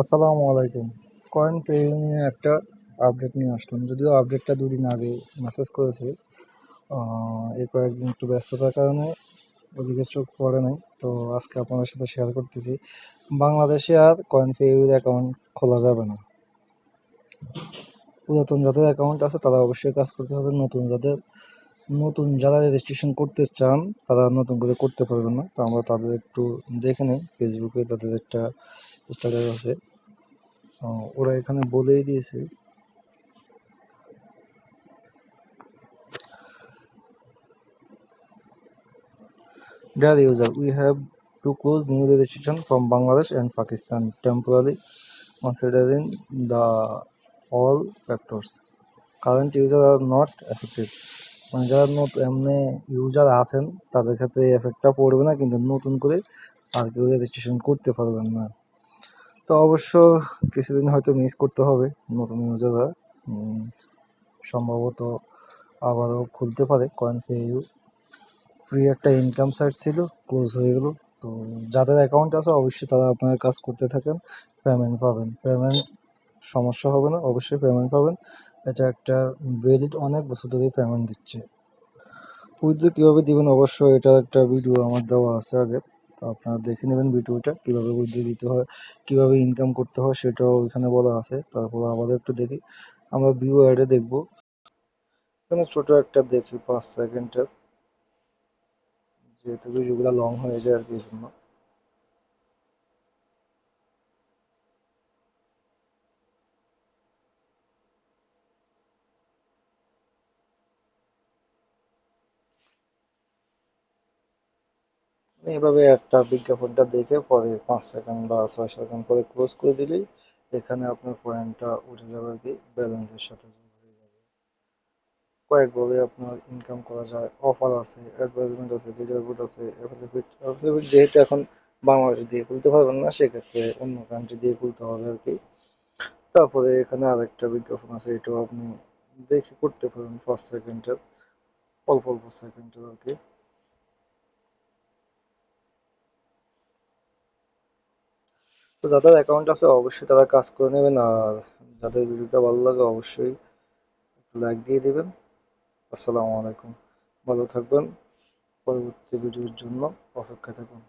আসসালামু আলাইকুম। Coin pay নিয়ে একটা আপডেট নিয়ে আসলাম। যদিও আপডেটটা দুদিন আগে মেসেজ করেছি। এই কয়েকদিন একটু ব্যস্ততার কারণে ওদিকে চোখ পড়ে নাই। তো আজকে আপনাদের সাথে শেয়ার করতেছি। বাংলাদেশে আর কয়েন পে অ্যাকাউন্ট খোলা যাবে না। পুরাতন যাদের অ্যাকাউন্ট আছে তারা অবশ্যই কাজ করতে হবে। নতুন যারা রেজিস্ট্রেশন করতে চান তারা নতুন করে করতে পারবেন না। তো আমরা তাদের একটু দেখে নেই। ফেসবুকে তাদের একটা স্ট্যাটাস আছে। ওরা এখানে বলেই দিয়েছে, dear user, we have to close new registration from Bangladesh and Pakistan temporarily considering the all factors. Current users are not affected. মানে যারা এমনি ইউজার আছেন তাদের ক্ষেত্রে এই এফেক্টটা পড়বে না, কিন্তু নতুন করে আর কেউ রেজিস্ট্রেশন করতে পারবেন না। তো অবশ্য কিছুদিন হয়তো মিস করতে হবে নতুন ইউজাররা। সম্ভবত আবারও খুলতে পারে কয়েন পে ইউ। ফ্রি একটা ইনকাম সাইট ছিল, ক্লোজ হয়ে গেল। তো যাদের অ্যাকাউন্ট আছে অবশ্যই তারা আপনার কাজ করতে থাকেন, পেমেন্ট পাবেন। পেমেন্ট সমস্যা হবে না, অবশ্যই পেমেন্ট পাবেন। এটা একটা ভ্যালিড, অনেক বছর ধরে পেমেন্ট দিচ্ছে। উইথড্র কীভাবে দিবেন অবশ্যই এটার একটা ভিডিও আমার দেওয়া আছে আগের। তো আপনারা দেখে নেবেন ভিডিওটা, কীভাবে উইথড্র দিতে হয়, কীভাবে ইনকাম করতে হয় সেটাও ওইখানে বলা আছে। তারপর আমাদের একটু দেখি, আমরা ভিউ অ্যাডে দেখবো। এখানে ছোট একটা দেখি 5 সেকেন্ডের, যেহেতু ভিডিওগুলো লং হয়ে যায় আর কি, এই জন্য। এভাবে একটা বিজ্ঞাপনটা দেখে পরে 5 সেকেন্ড বা 6 সেকেন্ড পরে ক্লোজ করে দিলেই এখানে আপনার পয়েন্টটা উঠে যাবে আর কি, ব্যালেন্সের সাথে যোগ হয়ে যাবে। কয়েকভাবে আপনার ইনকাম করা যায়, অফার আছে, অ্যাডভার্টাইজমেন্ট আছে, লিডার বোর্ড আছে, অ্যাফিলিয়েট। যেহেতু এখন বাংলাদেশ দিয়ে খুলতে পারবেন না, সেক্ষেত্রে অন্য কান্ট্রি দিয়ে খুলতে হবে আর কি। তারপরে এখানে আরেকটা বিজ্ঞাপন আছে, এটাও আপনি দেখে করতে পারেন 5 সেকেন্ডের, অল্প অল্প সেকেন্ডের আর কি। তো যাদের অ্যাকাউন্ট আছে অবশ্যই তারা কাজ করে নেবেন। আর যাদের ভিডিওটা ভালো লাগে অবশ্যই লাইক দিয়ে দেবেন। আসসালামু আলাইকুম, ভালো থাকবেন। পরবর্তী ভিডিওর জন্য অপেক্ষায় থাকুন।